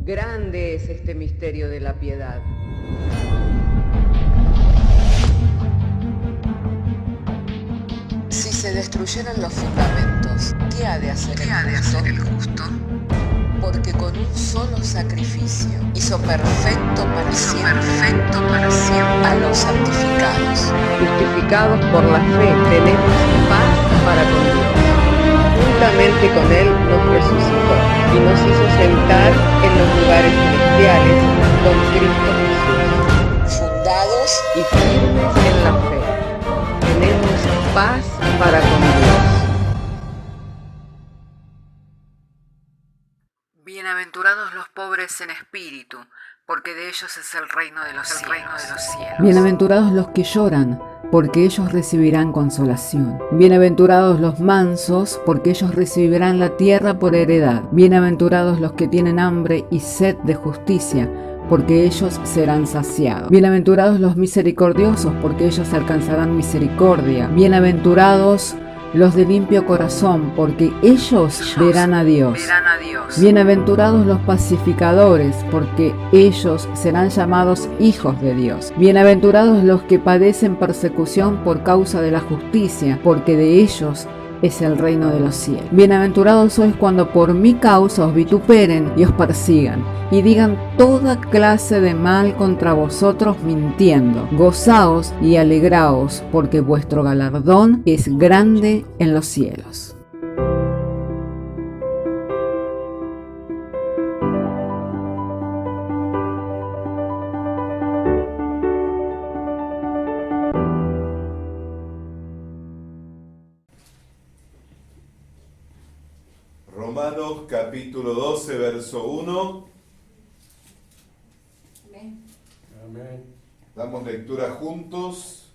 Grande es este misterio de la piedad. Si se destruyeran los fundamentos, ¿qué ha de hacer el justo? Porque con un solo sacrificio hizo perfecto para siempre a los santificados. Justificados por la fe, tenemos paz para con Dios. Juntamente con Él nos resucitó y nos hizo sentar en los lugares celestiales con Cristo Jesús. Fundados Y firmes en la fe, tenemos paz para con Dios. Bienaventurados los pobres en espíritu, porque de ellos es el reino de los cielos. Bienaventurados los que lloran, porque ellos recibirán consolación. Bienaventurados los mansos, porque ellos recibirán la tierra por heredad. Bienaventurados los que tienen hambre y sed de justicia, porque ellos serán saciados. Bienaventurados los misericordiosos, porque ellos alcanzarán misericordia. Bienaventurados los de limpio corazón, porque ellos verán a Dios. Bienaventurados los pacificadores, porque ellos serán llamados hijos de Dios. Bienaventurados los que padecen persecución por causa de la justicia, porque de ellos es el reino de los cielos. Bienaventurados sois cuando por mi causa os vituperen y os persigan, y digan toda clase de mal contra vosotros mintiendo. Gozaos y alegraos, porque vuestro galardón es grande en los cielos. Romanos capítulo 12, verso 1. Amén. Damos lectura juntos.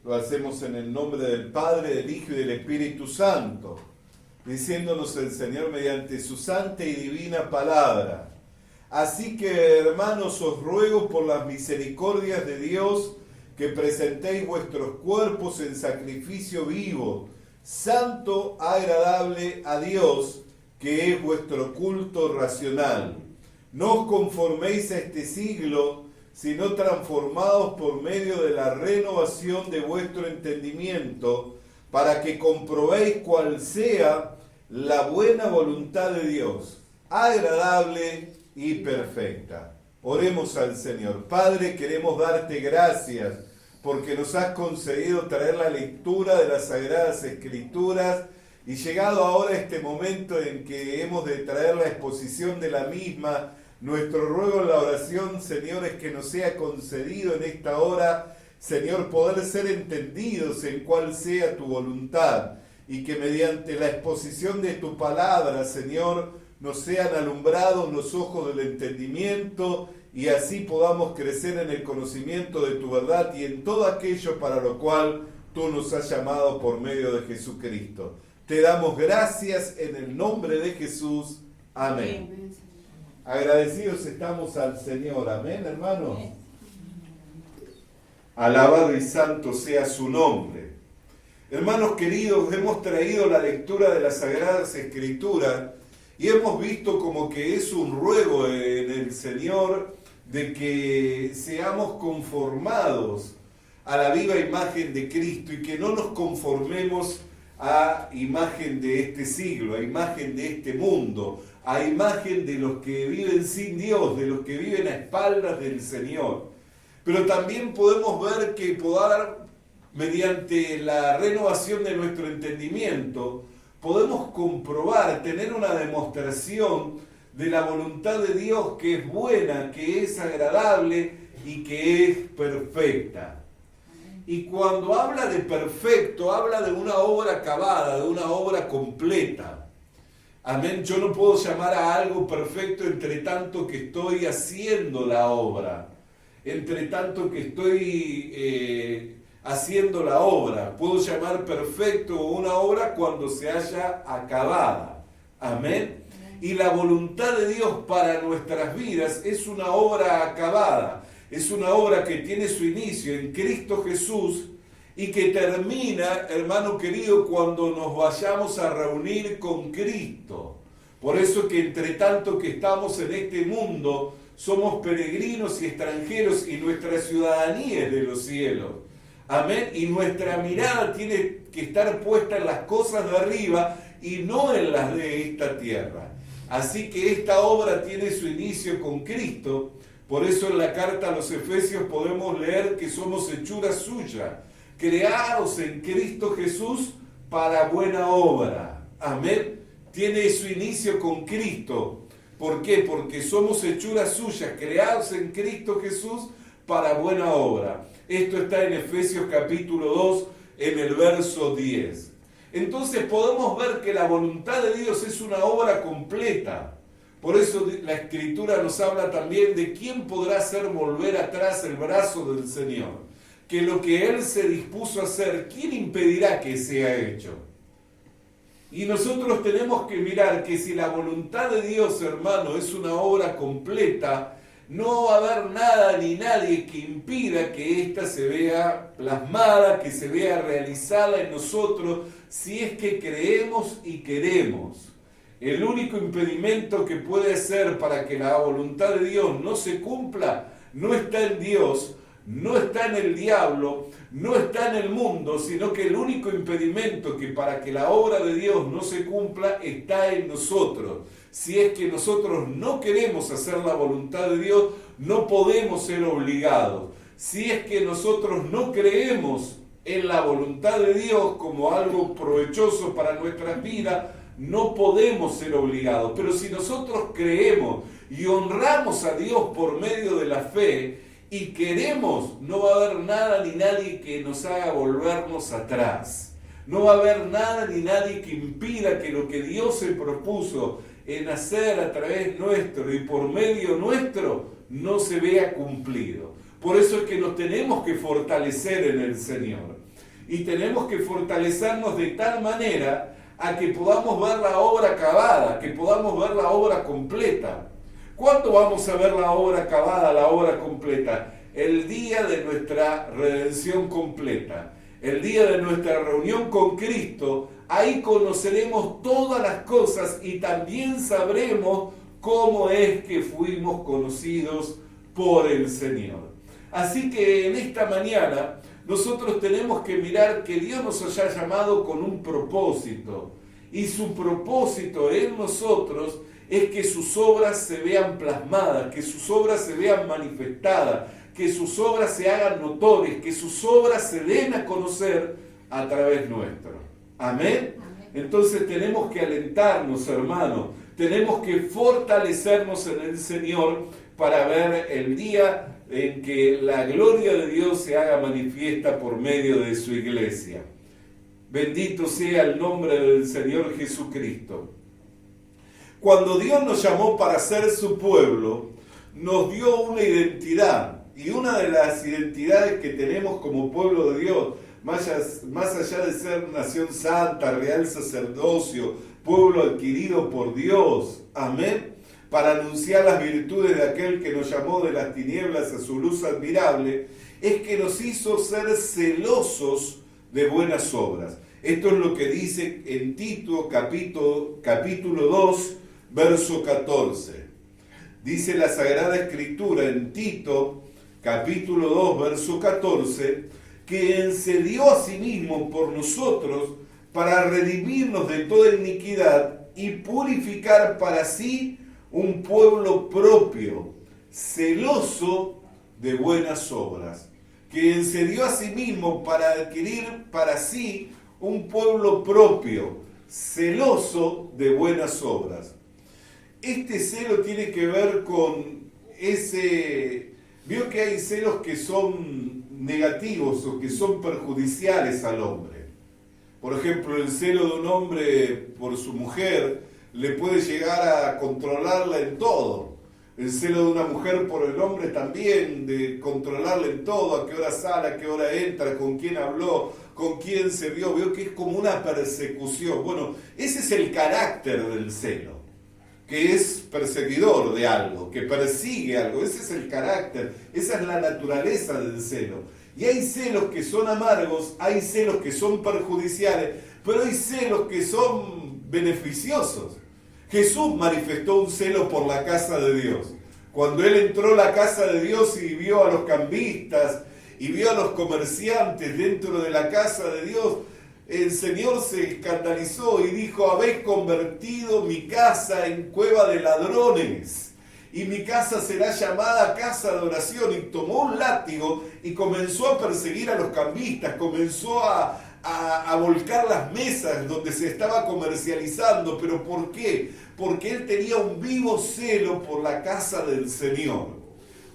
Lo hacemos en el nombre del Padre, del Hijo y del Espíritu Santo, diciéndonos el Señor mediante su santa y divina palabra. Así que, hermanos, os ruego por las misericordias de Dios que presentéis vuestros cuerpos en sacrificio vivo, santo, agradable a Dios, que es vuestro culto racional. No os conforméis a este siglo, sino transformados por medio de la renovación de vuestro entendimiento, para que comprobéis cuál sea la buena voluntad de Dios, agradable y perfecta. Oremos al Señor. Padre, queremos darte gracias porque nos has concedido traer la lectura de las Sagradas Escrituras y llegado ahora este momento en que hemos de traer la exposición de la misma, nuestro ruego en la oración, Señor, es que nos sea concedido en esta hora, Señor, poder ser entendidos en cuál sea tu voluntad y que mediante la exposición de tu palabra, Señor, nos sean alumbrados los ojos del entendimiento y así podamos crecer en el conocimiento de tu verdad y en todo aquello para lo cual tú nos has llamado por medio de Jesucristo. Te damos gracias en el nombre de Jesús. Amén. Agradecidos estamos al Señor. Amén, hermanos. Alabado y santo sea su nombre. Hermanos queridos, hemos traído la lectura de las Sagradas Escrituras y hemos visto como que es un ruego en el Señor de que seamos conformados a la viva imagen de Cristo y que no nos conformemos a imagen de este siglo, a imagen de este mundo, a imagen de los que viven sin Dios, de los que viven a espaldas del Señor. Pero también podemos ver que mediante la renovación de nuestro entendimiento, podemos comprobar, tener una demostración de la voluntad de Dios que es buena, que es agradable y que es perfecta. Y cuando habla de perfecto, habla de una obra acabada, de una obra completa. Amén. Yo no puedo llamar a algo perfecto entre tanto que estoy haciendo la obra, entre tanto que estoy haciendo la obra. Puedo llamar perfecto una obra cuando se haya acabada. Amén. Y la voluntad de Dios para nuestras vidas es una obra acabada. Es una obra que tiene su inicio en Cristo Jesús y que termina, hermano querido, cuando nos vayamos a reunir con Cristo. Por eso que entre tanto que estamos en este mundo, somos peregrinos y extranjeros y nuestra ciudadanía es de los cielos. Amén. Y nuestra mirada tiene que estar puesta en las cosas de arriba y no en las de esta tierra. Así que esta obra tiene su inicio con Cristo. Por eso en la carta a los Efesios podemos leer que somos hechura suya, creados en Cristo Jesús para buena obra. Amén. Tiene su inicio con Cristo. ¿Por qué? Porque somos hechura suya, creados en Cristo Jesús para buena obra. Esto está en Efesios capítulo 2, en el verso 10. Entonces podemos ver que la voluntad de Dios es una obra completa. Por eso la Escritura nos habla también de quién podrá hacer volver atrás el brazo del Señor. Que lo que Él se dispuso a hacer, ¿quién impedirá que sea hecho? Y nosotros tenemos que mirar que si la voluntad de Dios, hermano, es una obra completa, no va a haber nada ni nadie que impida que ésta se vea plasmada, que se vea realizada en nosotros, si es que creemos y queremos. El único impedimento que puede ser para que la voluntad de Dios no se cumpla, no está en Dios, no está en el diablo, no está en el mundo, sino que el único impedimento que para que la obra de Dios no se cumpla está en nosotros. Si es que nosotros no queremos hacer la voluntad de Dios, no podemos ser obligados. Si es que nosotros no creemos en la voluntad de Dios como algo provechoso para nuestras vidas, no podemos ser obligados. Pero si nosotros creemos y honramos a Dios por medio de la fe y queremos, no va a haber nada ni nadie que nos haga volvernos atrás. No va a haber nada ni nadie que impida que lo que Dios se propuso en hacer a través nuestro y por medio nuestro no se vea cumplido. Por eso es que nos tenemos que fortalecer en el Señor. Y tenemos que fortalecernos de tal manera a que podamos ver la obra acabada, que podamos ver la obra completa. ¿Cuándo vamos a ver la obra acabada, la obra completa? El día de nuestra redención completa, el día de nuestra reunión con Cristo. Ahí conoceremos todas las cosas y también sabremos cómo es que fuimos conocidos por el Señor. Así que en esta mañana nosotros tenemos que mirar que Dios nos haya llamado con un propósito. Y su propósito en nosotros es que sus obras se vean plasmadas, que sus obras se vean manifestadas, que sus obras se hagan notorias, que sus obras se den a conocer a través nuestro. Amén. Entonces tenemos que alentarnos, hermanos, tenemos que fortalecernos en el Señor para ver el día en que la gloria de Dios se haga manifiesta por medio de su iglesia. Bendito sea el nombre del Señor Jesucristo. Cuando Dios nos llamó para ser su pueblo, nos dio una identidad. Y una de las identidades que tenemos como pueblo de Dios, más allá de ser nación santa, real sacerdocio, pueblo adquirido por Dios, amén, para anunciar las virtudes de aquel que nos llamó de las tinieblas a su luz admirable, es que nos hizo ser celosos de buenas obras. Esto es lo que dice en Tito capítulo 2, verso 14. Dice la Sagrada Escritura en Tito capítulo 2, verso 14, que Él se dio a sí mismo por nosotros para redimirnos de toda iniquidad y purificar para sí un pueblo propio, celoso de buenas obras. Que Él se dio a sí mismo para adquirir para sí un pueblo propio, celoso de buenas obras. Este celo tiene que ver con ese... Vio que hay celos que son negativos o que son perjudiciales al hombre. Por ejemplo, el celo de un hombre por su mujer le puede llegar a controlarla en todo. El celo de una mujer por el hombre también, de controlarla en todo, a qué hora sale, a qué hora entra, con quién habló, con quién se vio. Veo que es como una persecución. Bueno, ese es el carácter del celo, que es perseguidor de algo, que persigue algo. Ese es el carácter, esa es la naturaleza del celo. Y hay celos que son amargos, hay celos que son perjudiciales, pero hay celos que son beneficiosos. Jesús manifestó un celo por la casa de Dios. Cuando Él entró a la casa de Dios y vio a los cambistas y vio a los comerciantes dentro de la casa de Dios, el Señor se escandalizó y dijo: habéis convertido mi casa en cueva de ladrones, y mi casa será llamada casa de oración. Y tomó un látigo y comenzó a perseguir a los cambistas, comenzó a volcar las mesas donde se estaba comercializando. ¿Pero por qué? Porque Él tenía un vivo celo por la casa del Señor.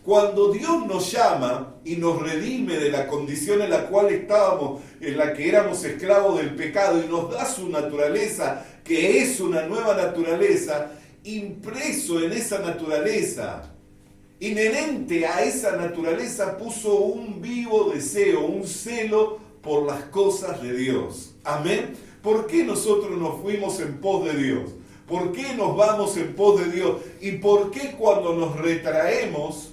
Cuando Dios nos llama y nos redime de la condición en la cual estábamos, en la que éramos esclavos del pecado, y nos da su naturaleza, que es una nueva naturaleza, impreso en esa naturaleza, inherente a esa naturaleza, puso un vivo deseo, un celo por las cosas de Dios. Amén. ¿Por qué nosotros nos fuimos en pos de Dios? ¿Por qué nos vamos en pos de Dios? ¿Y por qué cuando nos retraemos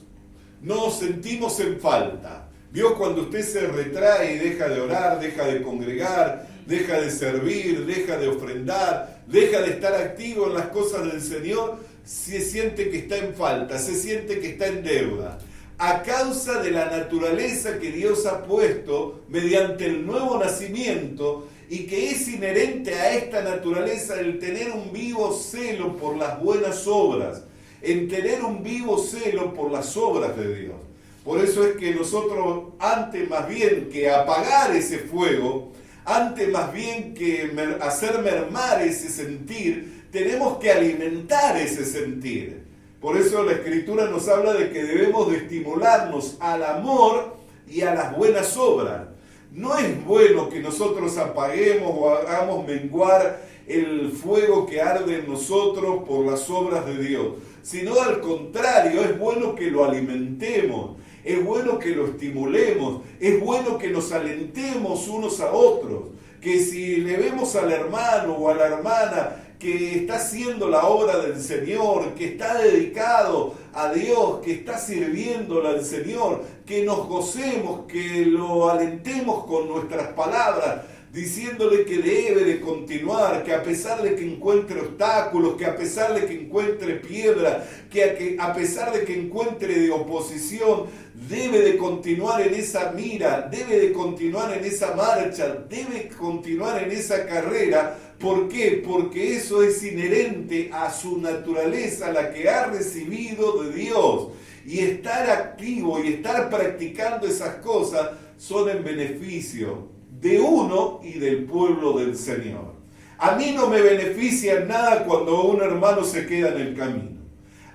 nos sentimos en falta? ¿Vio cuando usted se retrae y deja de orar, deja de congregar, deja de servir, deja de ofrendar, deja de estar activo en las cosas del Señor? Se siente que está en falta, se siente que está en deuda, a causa de la naturaleza que Dios ha puesto mediante el nuevo nacimiento, y que es inherente a esta naturaleza el tener un vivo celo por las buenas obras, en tener un vivo celo por las obras de Dios. Por eso es que nosotros, antes más bien que apagar ese fuego, antes más bien que hacer mermar ese sentir, tenemos que alimentar ese sentir. Por eso la Escritura nos habla de que debemos de estimularnos al amor y a las buenas obras. No es bueno que nosotros apaguemos o hagamos menguar el fuego que arde en nosotros por las obras de Dios, sino al contrario, es bueno que lo alimentemos, es bueno que lo estimulemos, es bueno que nos alentemos unos a otros, que si le vemos al hermano o a la hermana que está haciendo la obra del Señor, que está dedicado a Dios, que está sirviéndole al Señor, que nos gocemos, que lo alentemos con nuestras palabras, diciéndole que debe de continuar, que a pesar de que encuentre obstáculos, que a pesar de que encuentre piedra, que a pesar de que encuentre de oposición, debe de continuar en esa mira, debe de continuar en esa marcha, debe continuar en esa carrera. ¿Por qué? Porque eso es inherente a su naturaleza, la que ha recibido de Dios. Y estar activo y estar practicando esas cosas son en beneficio de uno y del pueblo del Señor. A mí no me beneficia nada cuando un hermano se queda en el camino.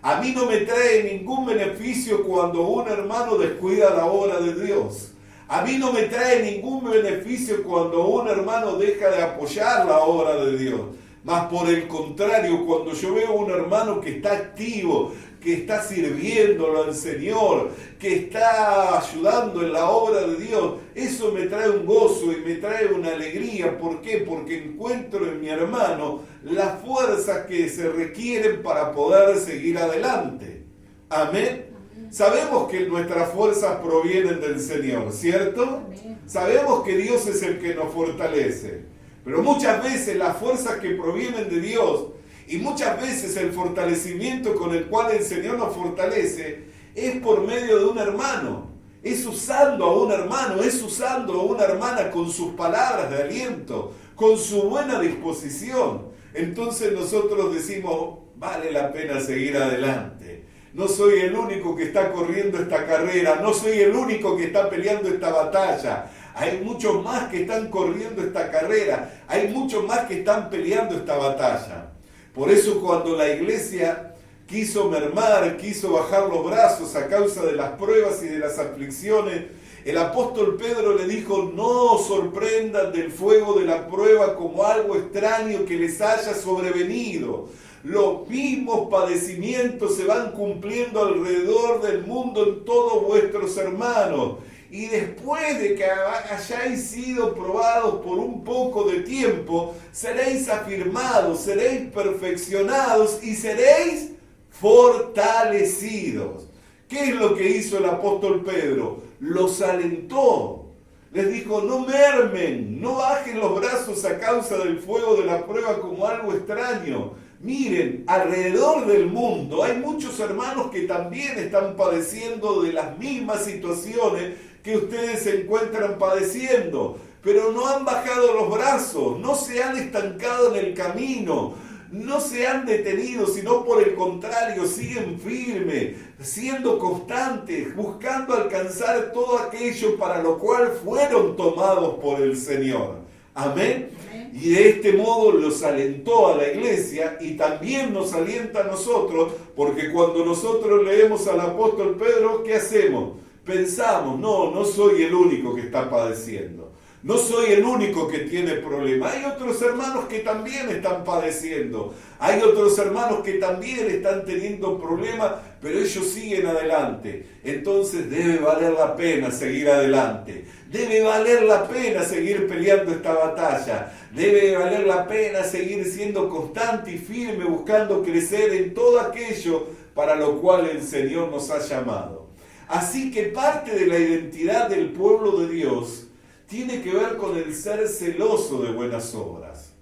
A mí no me trae ningún beneficio cuando un hermano descuida la obra de Dios. A mí no me trae ningún beneficio cuando un hermano deja de apoyar la obra de Dios. Mas por el contrario, cuando yo veo un hermano que está activo, que está sirviéndolo al Señor, que está ayudando en la obra de Dios, eso me trae un gozo y me trae una alegría. ¿Por qué? Porque encuentro en mi hermano las fuerzas que se requieren para poder seguir adelante. Amén. Sabemos que nuestras fuerzas provienen del Señor, ¿cierto? Sabemos que Dios es el que nos fortalece. Pero muchas veces las fuerzas que provienen de Dios y muchas veces el fortalecimiento con el cual el Señor nos fortalece es por medio de un hermano. Es usando a un hermano, es usando a una hermana con sus palabras de aliento, con su buena disposición. Entonces nosotros decimos, vale la pena seguir adelante. No soy el único que está corriendo esta carrera, no soy el único que está peleando esta batalla. Hay muchos más que están corriendo esta carrera, hay muchos más que están peleando esta batalla. Por eso cuando la iglesia quiso mermar, quiso bajar los brazos a causa de las pruebas y de las aflicciones, el apóstol Pedro le dijo: no os sorprendan del fuego de la prueba como algo extraño que les haya sobrevenido. Los mismos padecimientos se van cumpliendo alrededor del mundo en todos vuestros hermanos. Y después de que hayáis sido probados por un poco de tiempo, seréis afirmados, seréis perfeccionados y seréis fortalecidos. ¿Qué es lo que hizo el apóstol Pedro? Los alentó. Les dijo: no mermen, no bajen los brazos a causa del fuego de la prueba como algo extraño. Miren, alrededor del mundo hay muchos hermanos que también están padeciendo de las mismas situaciones que ustedes se encuentran padeciendo, pero no han bajado los brazos, no se han estancado en el camino, no se han detenido, sino por el contrario, siguen firmes, siendo constantes, buscando alcanzar todo aquello para lo cual fueron tomados por el Señor. Amén. Y de este modo los alentó a la iglesia y también nos alienta a nosotros, porque cuando nosotros leemos al apóstol Pedro, ¿qué hacemos? Pensamos, no soy el único que está padeciendo. No soy el único que tiene problemas. Hay otros hermanos que también están padeciendo. Hay otros hermanos que también están teniendo problemas, pero ellos siguen adelante. Entonces debe valer la pena seguir adelante. Debe valer la pena seguir peleando esta batalla. Debe valer la pena seguir siendo constante y firme, buscando crecer en todo aquello para lo cual el Señor nos ha llamado. Así que parte de la identidad del pueblo de Dios tiene que ver con el ser celoso de buenas obras.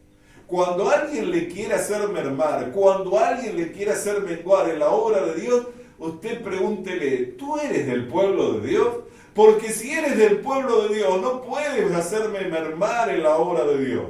Cuando alguien le quiere hacer mermar, cuando alguien le quiere hacer menguar en la obra de Dios, usted pregúntele, ¿tú eres del pueblo de Dios? Porque si eres del pueblo de Dios, no puedes hacerme mermar en la obra de Dios.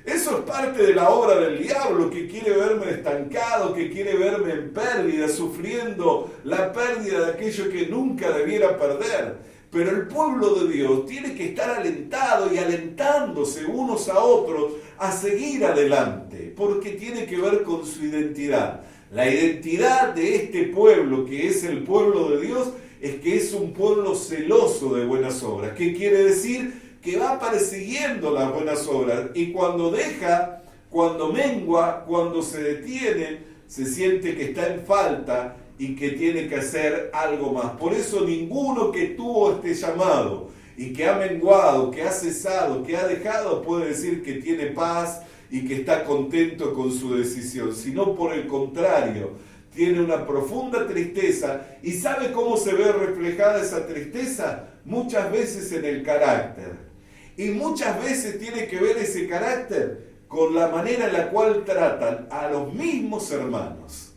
Eso es parte de la obra del diablo, que quiere verme estancado, que quiere verme en pérdida, sufriendo la pérdida de aquello que nunca debiera perder. Pero el pueblo de Dios tiene que estar alentado y alentándose unos a otros a seguir adelante, porque tiene que ver con su identidad. La identidad de este pueblo, que es el pueblo de Dios, es que es un pueblo celoso de buenas obras. ¿Qué quiere decir? Que va persiguiendo las buenas obras y cuando deja, cuando mengua, cuando se detiene, se siente que está en falta y que tiene que hacer algo más. Por eso ninguno que tuvo este llamado y que ha menguado, que ha cesado, que ha dejado, puede decir que tiene paz y que está contento con su decisión, sino por el contrario, tiene una profunda tristeza. ¿Y sabe cómo se ve reflejada esa tristeza? Muchas veces en el carácter. Y muchas veces tiene que ver ese carácter con la manera en la cual tratan a los mismos hermanos.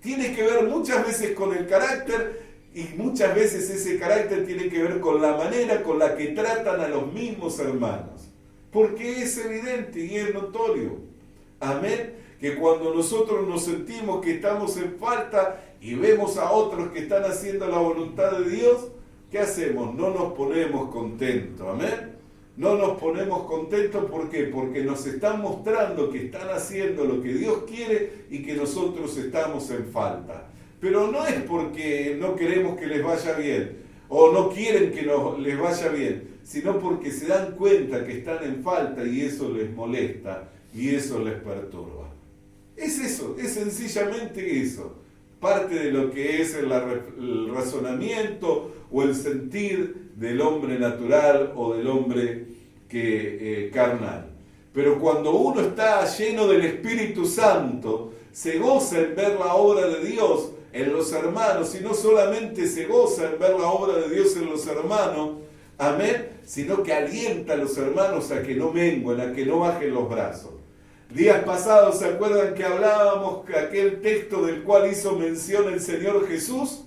Tiene que ver muchas veces con el carácter y muchas veces ese carácter tiene que ver con la manera con la que tratan a los mismos hermanos. Porque es evidente y es notorio. Amén. Que cuando nosotros nos sentimos que estamos en falta y vemos a otros que están haciendo la voluntad de Dios, ¿qué hacemos? No nos ponemos contentos. Amén. No nos ponemos contentos, ¿por qué? Porque nos están mostrando que están haciendo lo que Dios quiere y que nosotros estamos en falta. Pero no es porque no queremos que les vaya bien o no quieren que les vaya bien, sino porque se dan cuenta que están en falta y eso les molesta y eso les perturba. Es eso, es sencillamente eso. Parte de lo que es el razonamiento o el sentir del hombre natural o del hombre carnal. Pero cuando uno está lleno del Espíritu Santo, se goza en ver la obra de Dios en los hermanos, y no solamente se goza en ver la obra de Dios en los hermanos, amén, sino que alienta a los hermanos a que no menguen, a que no bajen los brazos. Días pasados, ¿se acuerdan que hablábamos aquel texto del cual hizo mención el Señor Jesús?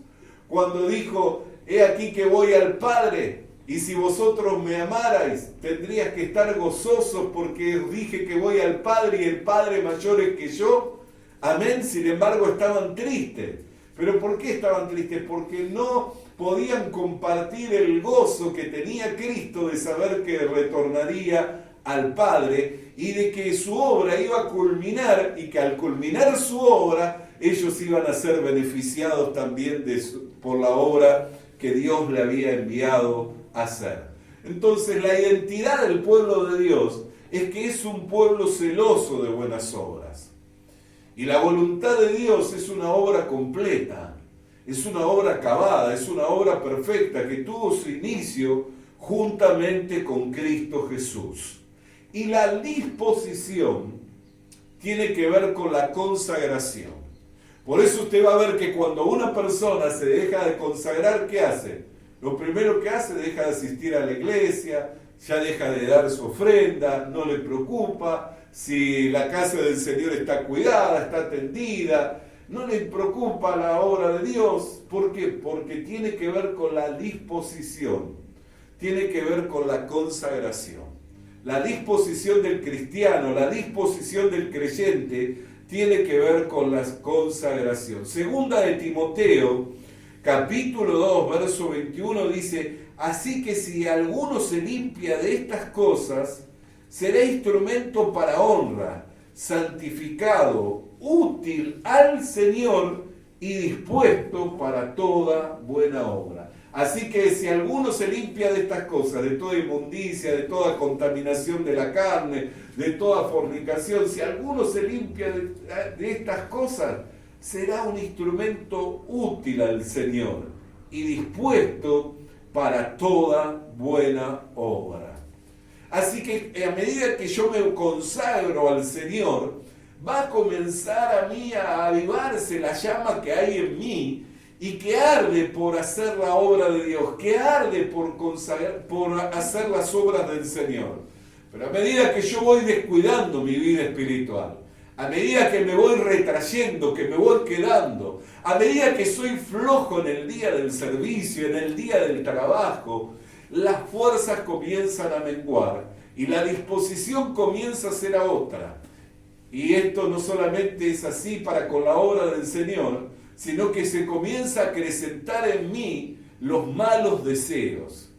Cuando dijo, he aquí que voy al Padre, y si vosotros me amarais, tendrías que estar gozosos porque os dije que voy al Padre y el Padre mayor es que yo. Amén. Sin embargo, estaban tristes. ¿Pero por qué estaban tristes? Porque no podían compartir el gozo que tenía Cristo de saber que retornaría al Padre y de que su obra iba a culminar y que al culminar su obra ellos iban a ser beneficiados también por la obra que Dios le había enviado a hacer. Entonces la identidad del pueblo de Dios es que es un pueblo celoso de buenas obras. Y la voluntad de Dios es una obra completa, es una obra acabada, es una obra perfecta que tuvo su inicio juntamente con Cristo Jesús. Y la disposición tiene que ver con la consagración. Por eso usted va a ver que cuando una persona se deja de consagrar, ¿qué hace? Lo primero que hace, deja de asistir a la iglesia, ya deja de dar su ofrenda, no le preocupa, si la casa del Señor está cuidada, está atendida. No le preocupa la obra de Dios. ¿Por qué? Porque tiene que ver con la disposición, tiene que ver con la consagración. La disposición del cristiano, la disposición del creyente, tiene que ver con la consagración. Segunda de Timoteo, capítulo 2, verso 21, dice: así que si alguno se limpia de estas cosas, será instrumento para honra, santificado, útil al Señor y dispuesto para toda buena obra. Así que si alguno se limpia de estas cosas, de toda inmundicia, de toda contaminación de la carne, de toda fornicación, si alguno se limpia de estas cosas, será un instrumento útil al Señor y dispuesto para toda buena obra. Así que a medida que yo me consagro al Señor, va a comenzar a mí a avivarse la llama que hay en mí y que arde por hacer la obra de Dios, que arde por hacer las obras del Señor. Pero a medida que yo voy descuidando mi vida espiritual, a medida que me voy retrayendo, que me voy quedando, a medida que soy flojo en el día del servicio, en el día del trabajo, las fuerzas comienzan a menguar y la disposición comienza a ser a otra. Y esto no solamente es así para con la obra del Señor, sino que se comienza a acrecentar en mí los malos deseos.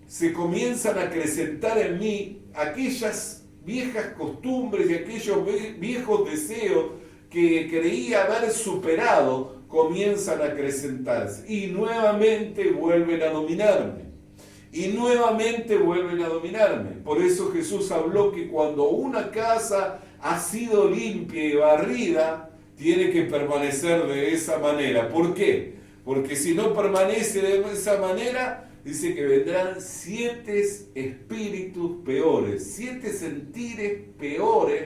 Se comienzan a acrecentar en mí aquellas viejas costumbres y aquellos viejos deseos que creía haber superado, comienzan a acrecentarse y nuevamente vuelven a dominarme. Y nuevamente vuelven a dominarme. Por eso Jesús habló que cuando una casa ha sido limpia y barrida, tiene que permanecer de esa manera. ¿Por qué? Porque si no permanece de esa manera, dice que vendrán 7 espíritus peores, 7 sentires peores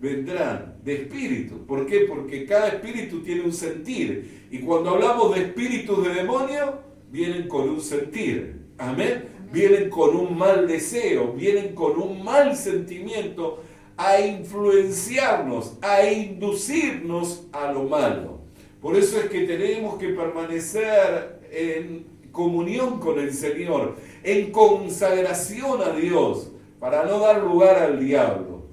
vendrán de espíritu. ¿Por qué? Porque cada espíritu tiene un sentir. Y cuando hablamos de espíritus de demonio, vienen con un sentir. Amén. Vienen con un mal deseo, vienen con un mal sentimiento a influenciarnos, a inducirnos a lo malo. Por eso es que tenemos que permanecer en comunión con el Señor, en consagración a Dios, para no dar lugar al diablo.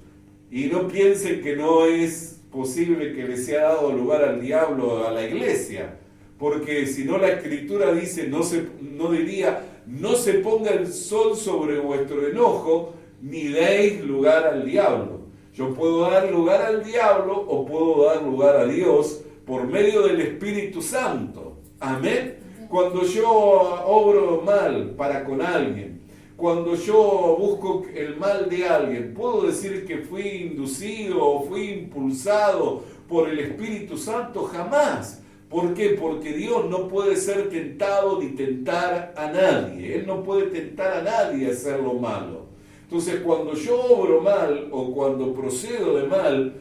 Y no piensen que no es posible que le sea dado lugar al diablo a la iglesia, porque si no la Escritura dice, no diría, no se ponga el sol sobre vuestro enojo, ni deis lugar al diablo. Yo puedo dar lugar al diablo o puedo dar lugar a Dios por medio del Espíritu Santo. Amén. Cuando yo obro mal para con alguien, cuando yo busco el mal de alguien, ¿puedo decir que fui inducido o fui impulsado por el Espíritu Santo? Jamás. ¿Por qué? Porque Dios no puede ser tentado ni tentar a nadie. Él no puede tentar a nadie a hacer lo malo. Entonces, cuando yo obro mal o cuando procedo de mal,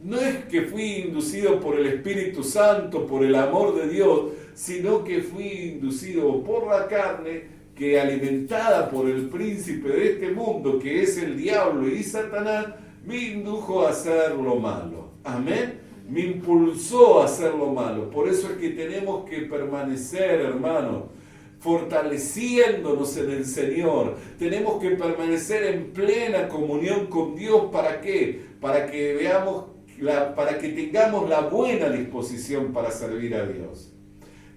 no es que fui inducido por el Espíritu Santo, por el amor de Dios, sino que fui inducido por la carne, que alimentada por el príncipe de este mundo, que es el diablo y Satanás, me indujo a hacer lo malo. Amén. Me impulsó a hacer lo malo. Por eso es que tenemos que permanecer, hermanos, fortaleciéndonos en el Señor. Tenemos que permanecer en plena comunión con Dios. ¿Para qué? Para que tengamos la buena disposición para servir a Dios.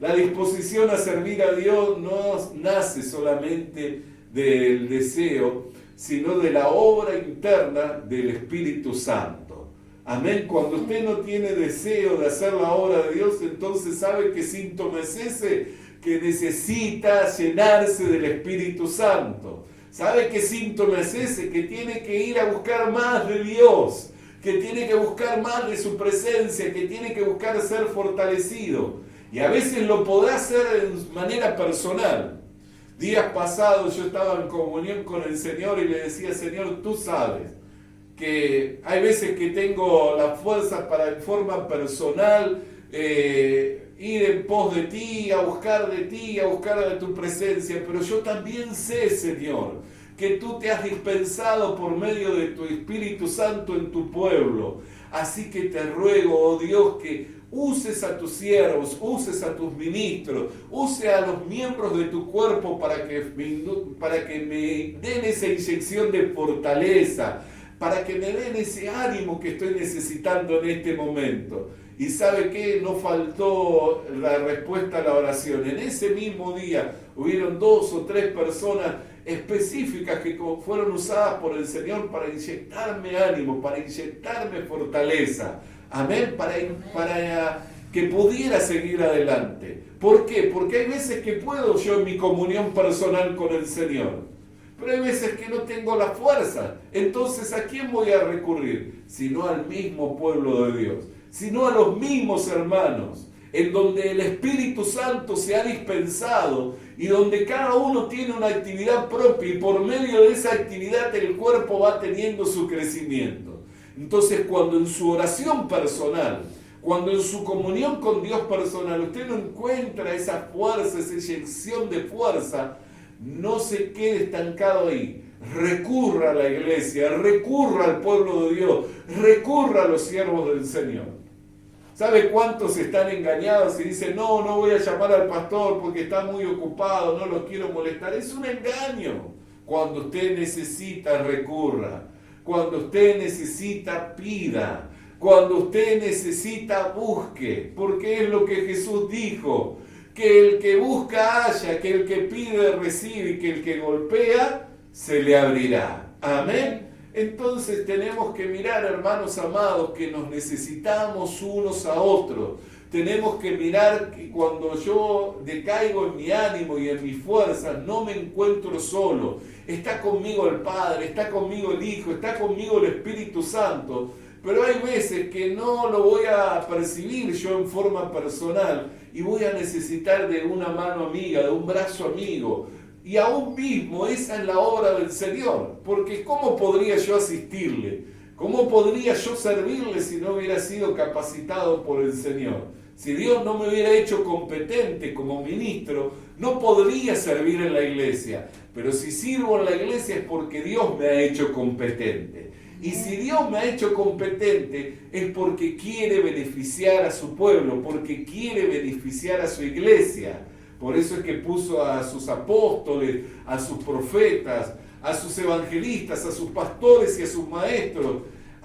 La disposición a servir a Dios no nace solamente del deseo, sino de la obra interna del Espíritu Santo. Amén. Cuando usted no tiene deseo de hacer la obra de Dios, entonces sabe qué síntoma es ese, que necesita llenarse del Espíritu Santo. ¿Sabe qué síntoma es ese? Que tiene que ir a buscar más de Dios, que tiene que buscar más de su presencia, que tiene que buscar ser fortalecido. Y a veces lo podrá hacer de manera personal. Días pasados yo estaba en comunión con el Señor y le decía, Señor, tú sabes que hay veces que tengo las fuerzas para en forma personal ir en pos de ti, a buscar de tu presencia, pero yo también sé, Señor, que tú te has dispensado por medio de tu Espíritu Santo en tu pueblo. Así que te ruego, oh Dios, que uses a tus siervos, uses a tus ministros, use a los miembros de tu cuerpo para que me den esa inyección de fortaleza, para que me den ese ánimo que estoy necesitando en este momento. Y ¿sabe qué? No faltó la respuesta a la oración. En ese mismo día hubieron 2 o 3 personas específicas que fueron usadas por el Señor para inyectarme ánimo, para inyectarme fortaleza. Amén, para que pudiera seguir adelante. ¿Por qué? Porque hay veces que puedo yo en mi comunión personal con el Señor, pero hay veces que no tengo la fuerza. Entonces, ¿a quién voy a recurrir? Sino al mismo pueblo de Dios, sino a los mismos hermanos, en donde el Espíritu Santo se ha dispensado y donde cada uno tiene una actividad propia y por medio de esa actividad el cuerpo va teniendo su crecimiento. Entonces, cuando en su oración personal, cuando en su comunión con Dios personal, usted no encuentra esa fuerza, esa inyección de fuerza, no se quede estancado ahí. Recurra a la iglesia, recurra al pueblo de Dios, recurra a los siervos del Señor. ¿Sabe cuántos están engañados y dicen, no voy a llamar al pastor porque está muy ocupado, no lo quiero molestar? Es un engaño. Cuando usted necesita, recurra. Cuando usted necesita, pida. Cuando usted necesita, busque. Porque es lo que Jesús dijo, que el que busca halla, que el que pide recibe y que el que golpea se le abrirá. Amén. Entonces tenemos que mirar, hermanos amados, que nos necesitamos unos a otros. Tenemos que mirar que cuando yo decaigo en mi ánimo y en mis fuerzas, no me encuentro solo. Está conmigo el Padre, está conmigo el Hijo, está conmigo el Espíritu Santo. Pero hay veces que no lo voy a percibir yo en forma personal y voy a necesitar de una mano amiga, de un brazo amigo. Y aún mismo esa es la obra del Señor, porque ¿cómo podría yo asistirle? ¿Cómo podría yo servirle si no hubiera sido capacitado por el Señor? Si Dios no me hubiera hecho competente como ministro, no podría servir en la iglesia. Pero si sirvo en la iglesia es porque Dios me ha hecho competente. Y si Dios me ha hecho competente es porque quiere beneficiar a su pueblo, porque quiere beneficiar a su iglesia. Por eso es que puso a sus apóstoles, a sus profetas, a sus evangelistas, a sus pastores y a sus maestros.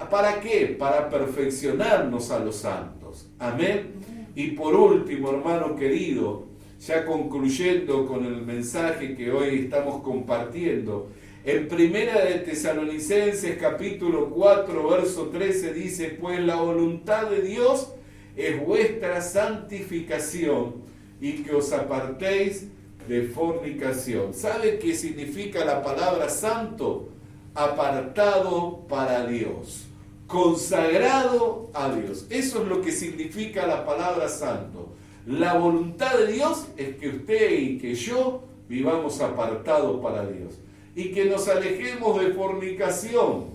¿Para qué? Para perfeccionarnos a los santos. Amén. Y por último, hermano querido, ya concluyendo con el mensaje que hoy estamos compartiendo, en Primera de Tesalonicenses capítulo 4, verso 13 dice, pues la voluntad de Dios es vuestra santificación y que os apartéis de fornicación. ¿Sabe qué significa la palabra santo? Apartado para Dios, consagrado a Dios. Eso es lo que significa la palabra santo. La voluntad de Dios es que usted y que yo vivamos apartados para Dios y que nos alejemos de fornicación.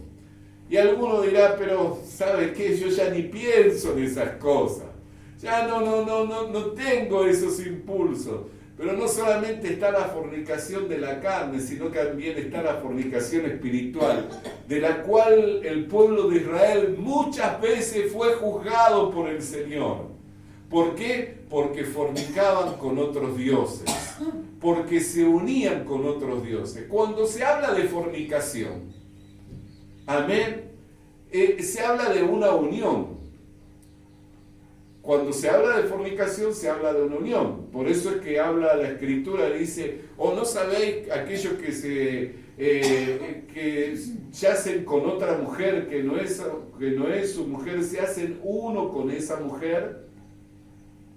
Y alguno dirá, pero ¿sabe qué? Yo ya ni pienso en esas cosas. Ya no tengo esos impulsos. Pero no solamente está la fornicación de la carne, sino que también está la fornicación espiritual, de la cual el pueblo de Israel muchas veces fue juzgado por el Señor. ¿Por qué? Porque fornicaban con otros dioses, porque se unían con otros dioses. Cuando se habla de fornicación, amén, se habla de una unión. Cuando se habla de fornicación, se habla de una unión. Por eso es que habla la Escritura, dice, no sabéis aquellos que yacen con otra mujer que no es su mujer, se hacen uno con esa mujer.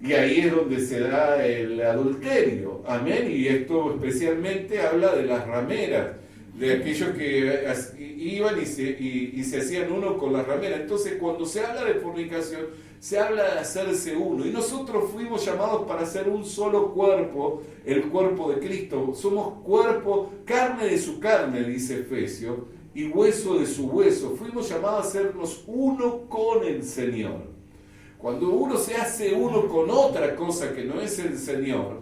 Y ahí es donde se da el adulterio. Amén. Y esto especialmente habla de las rameras, de aquellos que iban y se hacían uno con las rameras. Entonces, cuando se habla de fornicación, se habla de hacerse uno. Y nosotros fuimos llamados para ser un solo cuerpo, el cuerpo de Cristo. Somos cuerpo, carne de su carne, dice Efesios, y hueso de su hueso. Fuimos llamados a hacernos uno con el Señor. Cuando uno se hace uno con otra cosa que no es el Señor,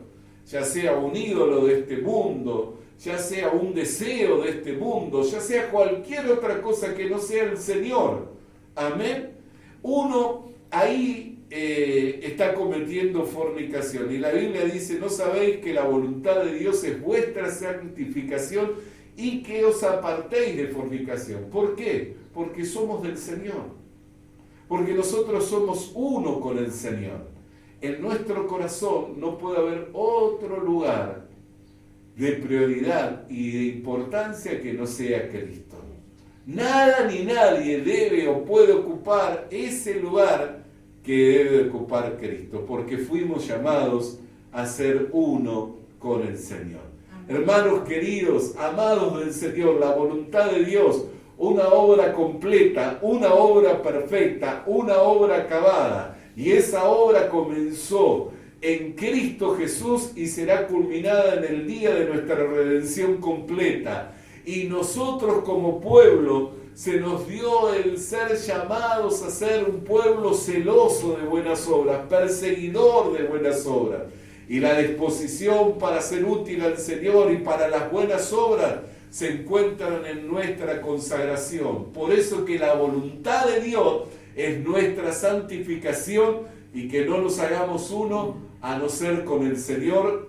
ya sea un ídolo de este mundo, ya sea un deseo de este mundo, ya sea cualquier otra cosa que no sea el Señor. Amén. Uno ahí está cometiendo fornicación. Y la Biblia dice, ¿no sabéis que la voluntad de Dios es vuestra santificación y que os apartéis de fornicación? ¿Por qué? Porque somos del Señor. Porque nosotros somos uno con el Señor. En nuestro corazón no puede haber otro lugar de prioridad y de importancia que no sea Cristo. Nada ni nadie debe o puede ocupar ese lugar que debe ocupar Cristo, porque fuimos llamados a ser uno con el Señor. Hermanos queridos, amados del Señor, la voluntad de Dios, una obra completa, una obra perfecta, una obra acabada, y esa obra comenzó en Cristo Jesús y será culminada en el día de nuestra redención completa. Y nosotros como pueblo se nos dio el ser llamados a ser un pueblo celoso de buenas obras, perseguidor de buenas obras. Y la disposición para ser útil al Señor y para las buenas obras se encuentran en nuestra consagración. Por eso que la voluntad de Dios es nuestra santificación y que no nos hagamos uno a no ser con el Señor,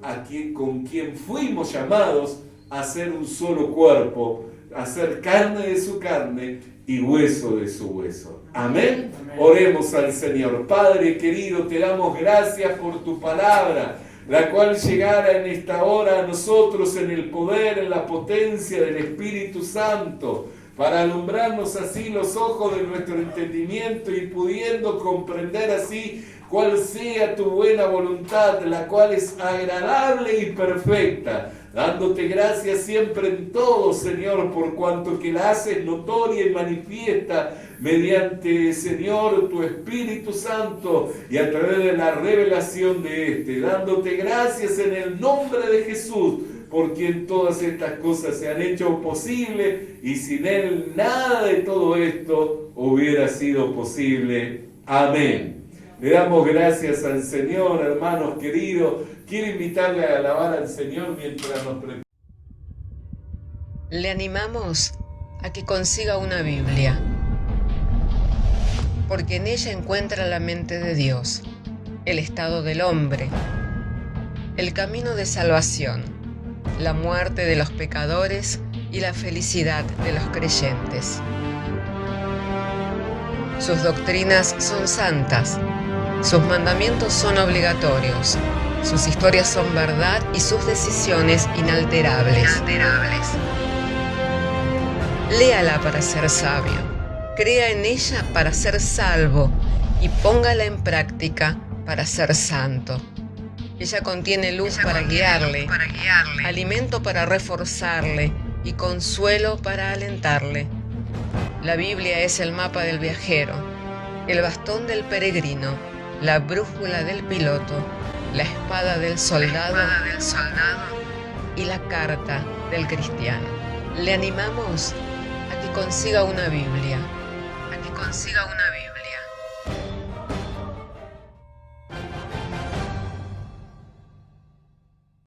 con quien fuimos llamados a ser un solo cuerpo, a ser carne de su carne y hueso de su hueso. Amén. Oremos al Señor. Padre querido, te damos gracias por tu palabra, la cual llegara en esta hora a nosotros en el poder, en la potencia del Espíritu Santo, para alumbrarnos así los ojos de nuestro entendimiento y pudiendo comprender así cuál sea tu buena voluntad, la cual es agradable y perfecta, dándote gracias siempre en todo, Señor, por cuanto que la haces notoria y manifiesta mediante, Señor, tu Espíritu Santo y a través de la revelación de este, dándote gracias en el nombre de Jesús, por quien todas estas cosas se han hecho posible y sin Él nada de todo esto hubiera sido posible. Amén. Le damos gracias al Señor, hermanos queridos. Quiero invitarle a alabar al Señor mientras nos preparamos. Le animamos a que consiga una Biblia, porque en ella encuentra la mente de Dios, el estado del hombre, el camino de salvación, la muerte de los pecadores y la felicidad de los creyentes. Sus doctrinas son santas, sus mandamientos son obligatorios, sus historias son verdad y sus decisiones inalterables. Léala para ser sabio, crea en ella para ser salvo y póngala en práctica para ser santo. Ella contiene luz para guiarle, alimento para reforzarle y consuelo para alentarle. La Biblia es el mapa del viajero, el bastón del peregrino, la brújula del piloto, la espada del soldado y la carta del cristiano. Le animamos a que consiga una Biblia,